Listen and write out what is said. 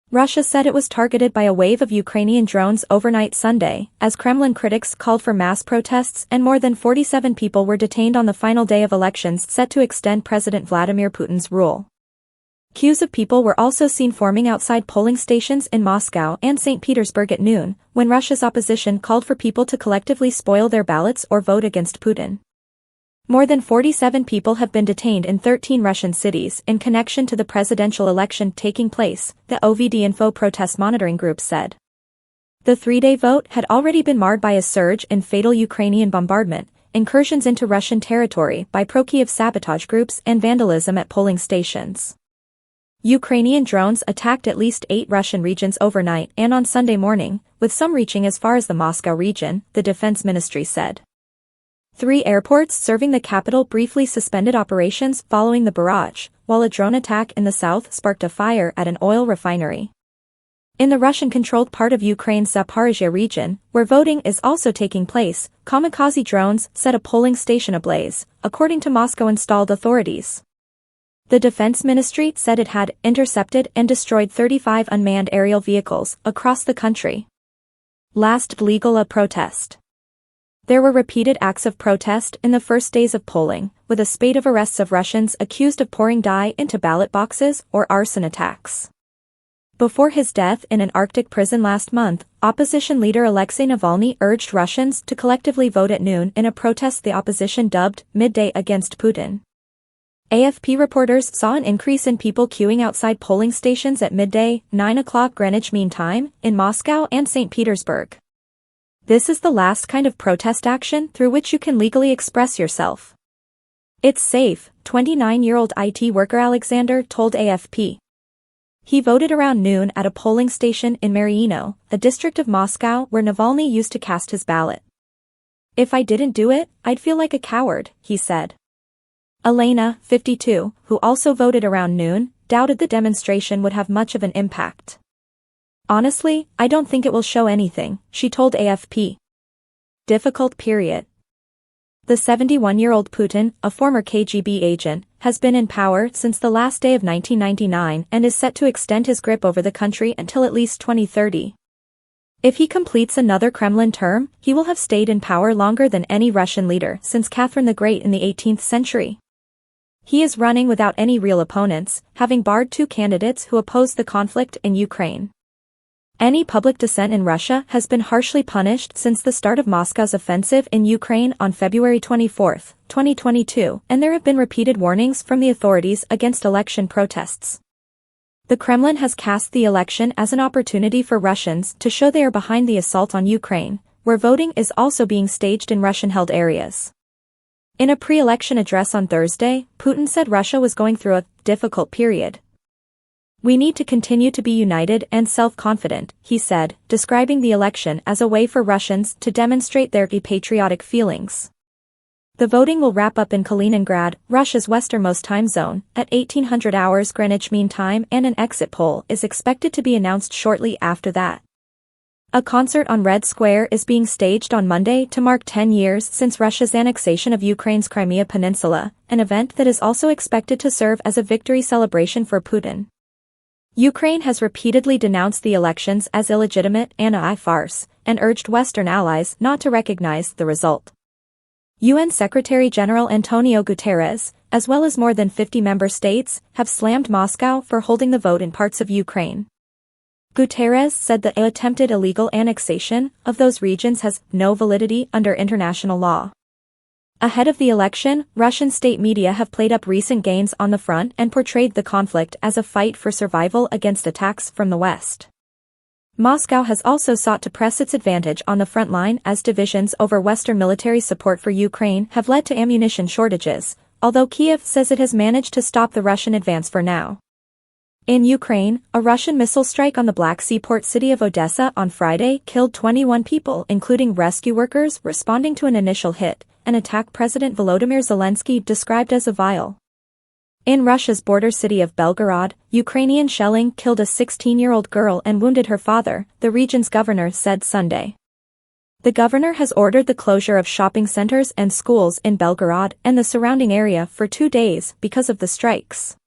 Russia said it was targeted by a wave of Ukrainian drones overnight Sunday, as Kremlin critics called for mass protests and more than 47 people were detained on the final day of elections set to extend President Vladimir Putin's rule. Queues of people were also seen forming outside polling stations in Moscow and St. Petersburg at noon, when Russia's opposition called for people to collectively spoil their ballots or vote against Putin. More than 47 people have been detained in 13 Russian cities in connection to the presidential election taking place, the OVD-Info protest monitoring group said. The three-day vote had already been marred by a surge in fatal Ukrainian bombardment, incursions into Russian territory by pro-Kiev sabotage groups and vandalism at polling stations. Ukrainian drones attacked at least 8 Russian regions overnight and on Sunday morning, with some reaching as far as the Moscow region, the defense ministry said. 3 airports serving the capital briefly suspended operations following the barrage, while a drone attack in the south sparked a fire at an oil refinery. In the Russian-controlled part of Ukraine's Zaporizhzhia region, where voting is also taking place, kamikaze drones set a polling station ablaze, according to Moscow-installed authorities. The defense ministry said it had intercepted and destroyed 35 unmanned aerial vehicles across the country. Last legal protest. There were repeated acts of protest in the first days of polling, with a spate of arrests of Russians accused of pouring dye into ballot boxes or arson attacks. Before his death in an Arctic prison last month, opposition leader Alexei Navalny urged Russians to collectively vote at noon in a protest the opposition dubbed midday against Putin. AFP reporters saw an increase in people queuing outside polling stations at midday, 9 o'clock Greenwich Mean Time, in Moscow and St. Petersburg. This is the last kind of protest action through which you can legally express yourself. It's safe, 29-year-old IT worker Alexander told AFP. He voted around noon at a polling station in Mariino, a district of Moscow where Navalny used to cast his ballot. If I didn't do it, I'd feel like a coward, he said. Elena, 52, who also voted around noon, doubted the demonstration would have much of an impact. Honestly, I don't think it will show anything, she told AFP. Difficult period. The 71-year-old Putin, a former KGB agent, has been in power since the last day of 1999 and is set to extend his grip over the country until at least 2030. If he completes another Kremlin term, he will have stayed in power longer than any Russian leader since Catherine the Great in the 18th century. He is running without any real opponents, having barred 2 candidates who oppose the conflict in Ukraine. Any public dissent in Russia has been harshly punished since the start of Moscow's offensive in Ukraine on February 24, 2022, and there have been repeated warnings from the authorities against election protests. The Kremlin has cast the election as an opportunity for Russians to show they are behind the assault on Ukraine, where voting is also being staged in Russian-held areas. In a pre-election address on Thursday, Putin said Russia was going through a difficult period. We need to continue to be united and self-confident, he said, describing the election as a way for Russians to demonstrate their patriotic feelings. The voting will wrap up in Kaliningrad, Russia's westernmost time zone, at 1800 hours Greenwich Mean Time, and an exit poll is expected to be announced shortly after that. A concert on Red Square is being staged on Monday to mark 10 years since Russia's annexation of Ukraine's Crimea Peninsula, an event that is also expected to serve as a victory celebration for Putin. Ukraine has repeatedly denounced the elections as illegitimate and a farce, and urged Western allies not to recognize the result. UN Secretary-General Antonio Guterres, as well as more than 50 member states, have slammed Moscow for holding the vote in parts of Ukraine. Guterres said the attempted illegal annexation of those regions has no validity under international law. Ahead of the election, Russian state media have played up recent gains on the front and portrayed the conflict as a fight for survival against attacks from the West. Moscow has also sought to press its advantage on the front line as divisions over Western military support for Ukraine have led to ammunition shortages, although Kiev says it has managed to stop the Russian advance for now. In Ukraine, a Russian missile strike on the Black Sea port city of Odessa on Friday killed 21 people, including rescue workers responding to an initial hit, an attack President Volodymyr Zelensky described as a vile. In Russia's border city of Belgorod, Ukrainian shelling killed a 16-year-old girl and wounded her father, the region's governor said Sunday. The governor has ordered the closure of shopping centers and schools in Belgorod and the surrounding area for 2 days because of the strikes.